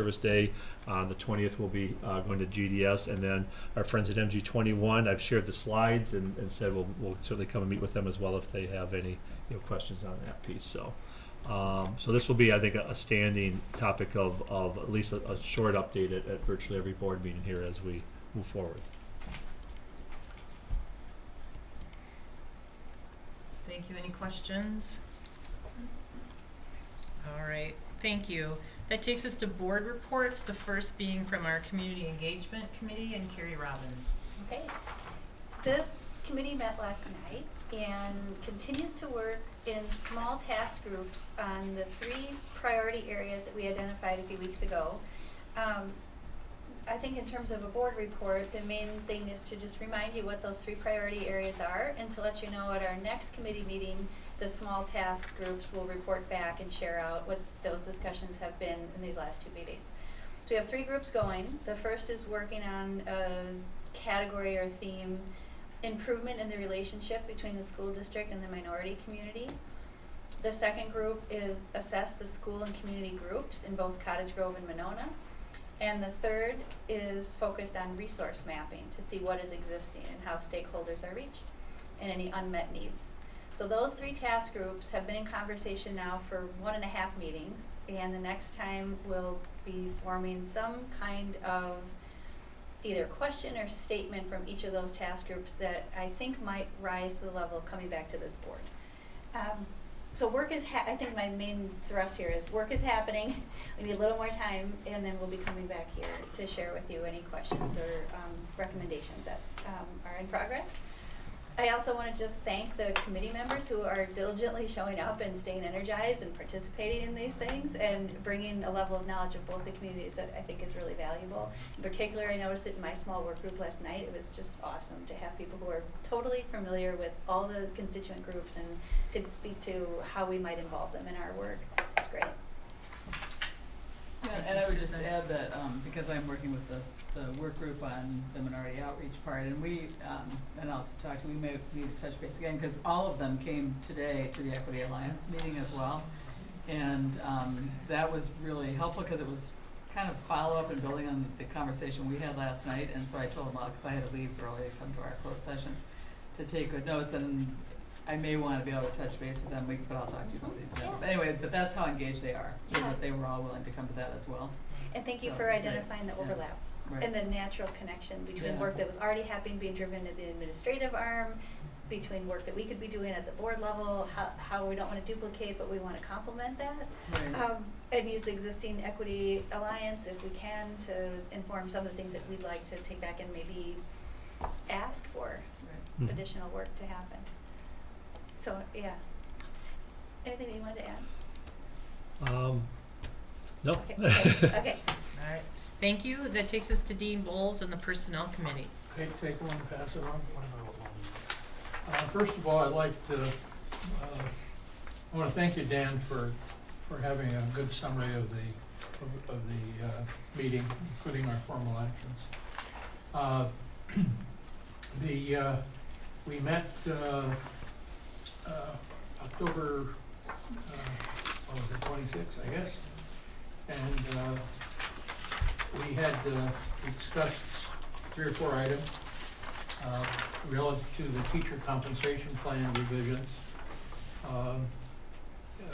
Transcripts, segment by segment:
Service Day. The 20th will be going to GDS, and then our friends at MG21. I've shared the slides and said we'll certainly come and meet with them as well if they have any questions on that piece. So, so this will be, I think, a standing topic of at least a short update at virtually every board meeting here as we move forward. Thank you. Any questions? All right. Thank you. That takes us to board reports, the first being from our Community Engagement Committee and Carrie Robbins. Okay. This committee met last night and continues to work in small task groups on the 3 priority areas that we identified a few weeks ago. I think in terms of a board report, the main thing is to just remind you what those 3 priority areas are and to let you know at our next committee meeting, the small task groups will report back and share out what those discussions have been in these last 2 meetings. So we have 3 groups going. The first is working on a category or theme, improvement in the relationship between the school district and the minority community. The second group is assess the school and community groups in both Cottage Grove and Monona. And the third is focused on resource mapping to see what is existing and how stakeholders are reached and any unmet needs. So those 3 task groups have been in conversation now for 1.5 meetings, and the next time we'll be forming some kind of either question or statement from each of those task groups that I think might rise to the level of coming back to this board. So work is, I think my main thrust here is work is happening. We need a little more time, and then we'll be coming back here to share with you any questions or recommendations that are in progress. I also want to just thank the committee members who are diligently showing up and staying energized and participating in these things and bringing a level of knowledge of both the communities that I think is really valuable. In particular, I noticed it in my small work group last night. It was just awesome to have people who are totally familiar with all the constituent groups and could speak to how we might involve them in our work. It's great. Yeah, and I would just add that because I'm working with the work group on the minority outreach part, and we, and I'll have to talk to, we may need to touch base again, because all of them came today to the Equity Alliance meeting as well. And that was really helpful because it was kind of follow-up and building on the conversation we had last night. And so I told them all, because I had to leave early to come to our closed session, to take good notes. And I may want to be able to touch base with them, but I'll talk to you about it. Yeah. But anyway, but that's how engaged they are, is Yeah. that they were all willing to come to that as well. And thank you So for it's great. identifying the overlap Right. and the natural connection between Yeah. work that was already happening, being driven to the administrative arm, between work that we could be doing at the board level, how we don't want to duplicate, but we want to complement that. Right. And use the existing Equity Alliance if we can to inform some of the things that we'd like to take back and maybe ask for Right. additional work to happen. So, yeah. Anything that you wanted to add? No. Okay, okay. All right. Thank you. That takes us to Dean Bowles and the Personnel Committee. Okay, take one and pass it on. First of all, I'd like to, I want to thank you, Dan, for having a good summary of the meeting, including our formal actions. We met October, what was it, 26th, I guess, and we had discussed 3 or 4 items relative to the teacher compensation plan revisions.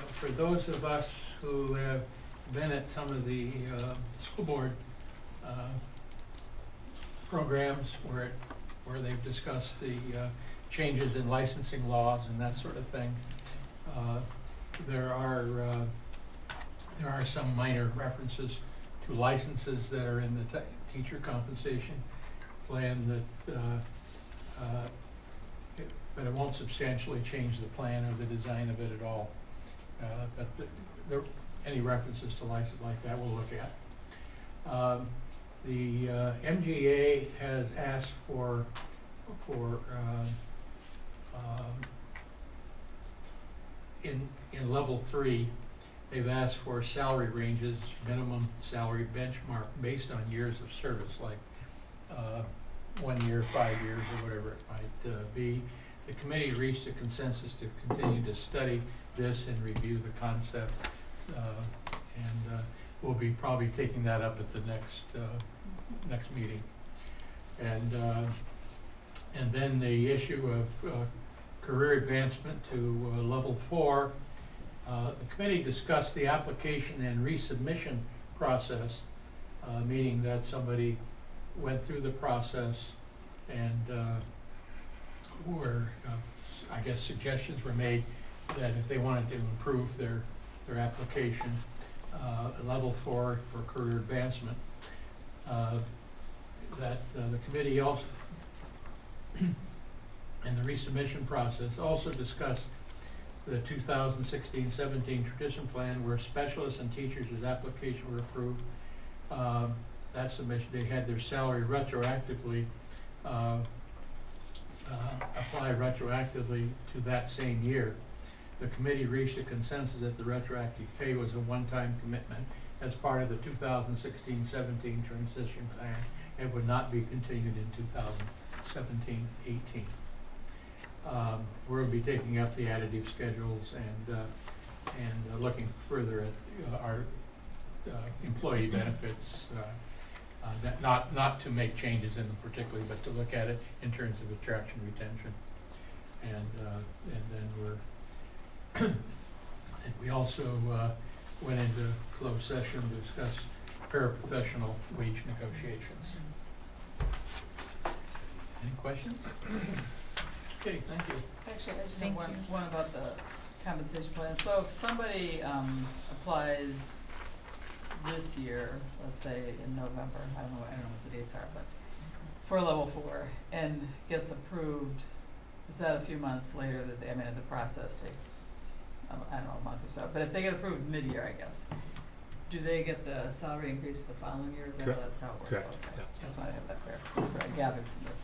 For those of us who have been at some of the school board programs where they've discussed the changes in licensing laws and that sort of thing, there are some minor references to licenses that are in the teacher compensation plan but it won't substantially change the plan or the design of it at all. But any references to license like that we'll look at. The MGA has asked for in level 3, they've asked for salary ranges, minimum salary benchmark based on years of service, like 1 year, 5 years, or whatever it might be. The committee reached a consensus to continue to study this and review the concept. And we'll be probably taking that up at the next meeting. And then the issue of career advancement to level 4, the committee discussed the application and resubmission process, meaning that somebody went through the process and I guess suggestions were made that if they wanted to improve their application, level 4 for career advancement, that the committee also in the resubmission process also discussed the 2016-17 tradition plan where specialists and teachers' application were approved. That submission, they had their salary retroactively apply retroactively to that same year. The committee reached a consensus that the retroactive pay was a one-time commitment as part of the 2016-17 transition plan and would not be continued in 2017-18. We'll be taking up the additive schedules and looking further at our employee benefits, not to make changes in them particularly, but to look at it in terms of attraction, retention, and then and we also went into closed session to discuss paraprofessional wage negotiations. Any questions? Okay, thank you. Actually, I just Thank have you. one about the compensation plan. So if somebody applies this year, let's say in November, I don't know what the dates are, but for level 4 and gets approved, is that a few months later that they, I mean, the process takes, I don't know, a month or so, but if they get approved mid-year, I guess, do they get the salary increase the following year? Is that Correct. that's how it works? Correct, Okay. yeah. Just want to have that clear. That's what I gathered from this,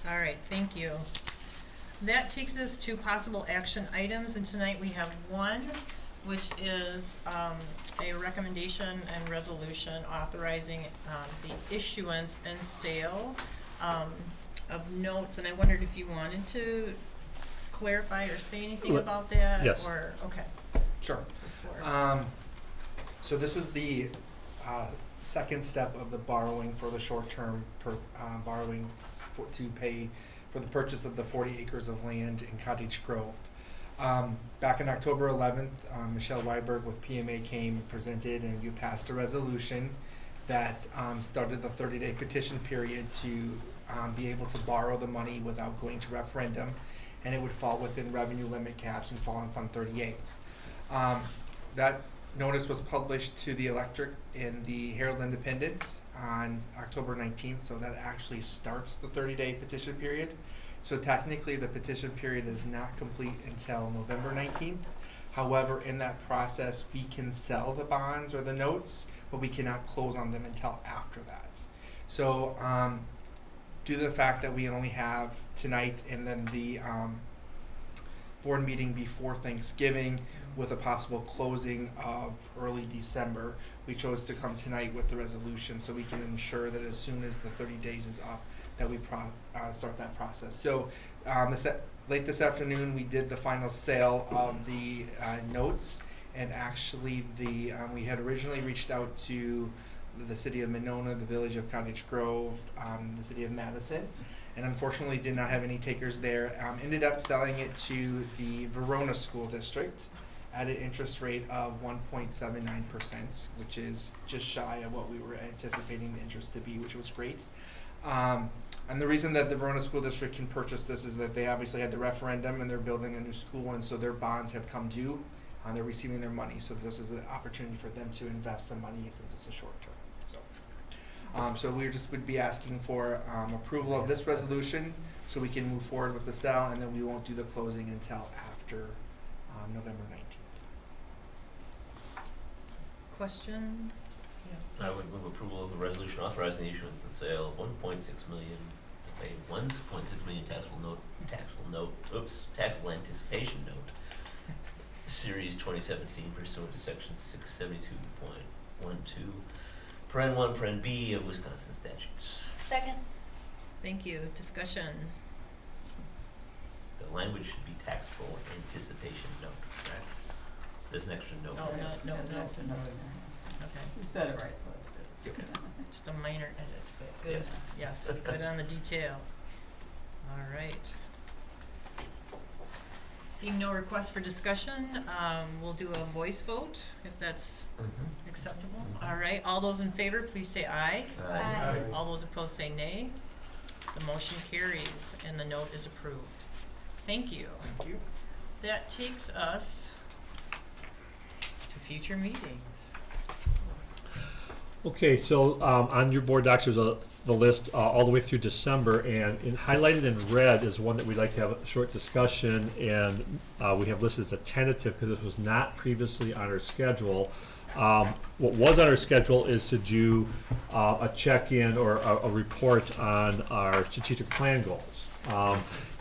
but, All right, thank you. That takes us to possible action items, and tonight we have one, which is a recommendation and resolution authorizing the issuance and sale of notes, and I wondered if you wanted to clarify or say anything about that? Yes. Or, okay. Sure. before. So this is the second step of the borrowing for the short term for borrowing to pay for the purchase of the 40 acres of land in Cottage Grove. Back in October 11th, Michelle Weiberg with PMA came and presented, and you passed a resolution that started the 30-day petition period to be able to borrow the money without going to referendum, and it would fall within revenue limit caps and fall in Fund 38. That notice was published to the electric in the Herald Independent on October 19th, so that actually starts the 30-day petition period. So technically the petition period is not complete until November 19th. However, in that process, we can sell the bonds or the notes, but we cannot close on them until after that. So due to the fact that we only have tonight and then the board meeting before Thanksgiving with a possible closing of early December, we chose to come tonight with the resolution so we can ensure that as soon as the 30 days is up, that we start that process. So late this afternoon, we did the final sale of the notes, and actually we had originally reached out to the city of Monona, the village of Cottage Grove, the city of Madison, and unfortunately did not have any takers there. Ended up selling it to the Verona School District at an interest rate of 1.79%, which is just shy of what we were anticipating the interest to be, which was great. And the reason that the Verona School District can purchase this is that they obviously had the referendum and they're building a new school, and so their bonds have come due. They're receiving their money, so this is an opportunity for them to invest some money since it's a short term. So we just would be asking for approval of this resolution so we can move forward with the sale, and then we won't do the closing until after November 19th. Questions? I would move approval of the resolution authorizing the issuance and sale of 1.6 million, a 1.6 million taxable anticipation note, Series 2017 pursuant to Section 672.12, Paren 1, Paren B of Wisconsin statutes. Second. Thank you. Discussion. The language should be taxable anticipation note, correct? There's an extra note. Oh, no, There's an extra note in there. okay, You said it right, so that's good. just a minor edit, but good, Yes. yes, good on the detail. All right. Seeing no request for discussion, we'll do a voice vote, if that's Mhm. acceptable. All right, all those in favor, please say aye. Aye. All those opposed say nay. The motion carries and the note is approved. Thank you. Thank you. That takes us to future meetings. Okay, so on your board docs, there's the list all the way through December, and highlighted in red is one that we'd like to have a short discussion, and we have listed as a tentative because this was not previously on our schedule. What was on our schedule is to do a check-in or a report on our strategic plan goals.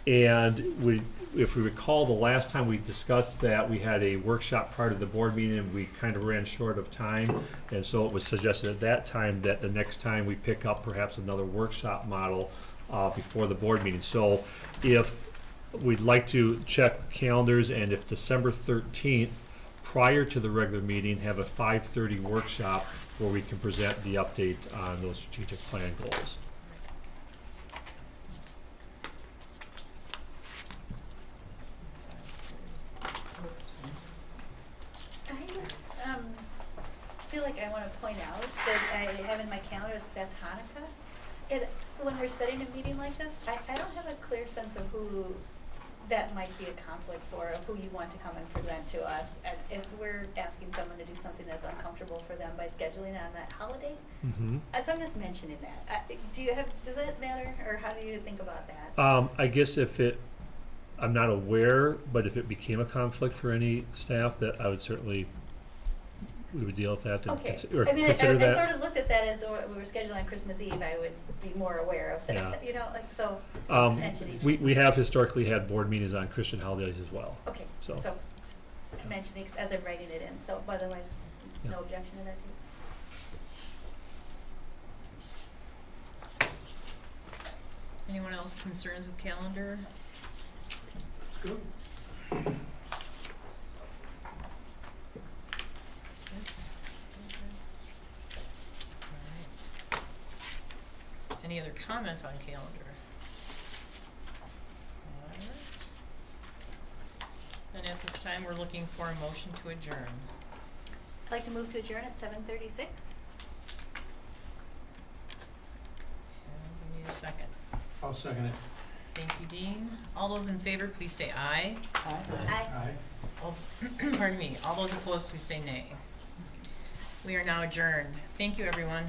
And if we recall, the last time we discussed that, we had a workshop prior to the board meeting, and we kind of ran short of time. And so it was suggested at that time that the next time we pick up perhaps another workshop model before the board meeting. So if we'd like to check calendars, and if December 13th, prior to the regular meeting, have a 5:30 workshop where we can present the update on those strategic plan goals. I just feel like I want to point out that I have in my calendar that's Hanukkah. And when we're setting a meeting like this, I don't have a clear sense of who that might be a conflict for, of who you want to come and present to us. And if we're asking someone to do something that's uncomfortable for them by scheduling on that holiday, Mm-hmm. so I'm just mentioning that. Does it matter, or how do you think about that? I guess I'm not aware, but if it became a conflict for any staff, that I would certainly, we would deal with that and Okay, or I mean, I consider that. sort of looked at that as though we were scheduling on Christmas Eve, I would be more aware of that, Yeah. you know, like, so, Um, mentioning. We have historically had board meetings on Christian holidays as well, Okay, so. so, mentioning as I'm writing it in, so otherwise, Yeah. no objection to that too. Anyone else concerns with calendar? Good. Any other comments on calendar? Alright. Then at this time, we're looking for a motion to adjourn. I'd like to move to adjourn at 7:36. And we need a second. I'll second it. Thank you, Dean. All those in favor, please say aye. Aye. Aye. Aye. All, pardon me. All those opposed, please say nay. We are now adjourned. Thank you, everyone.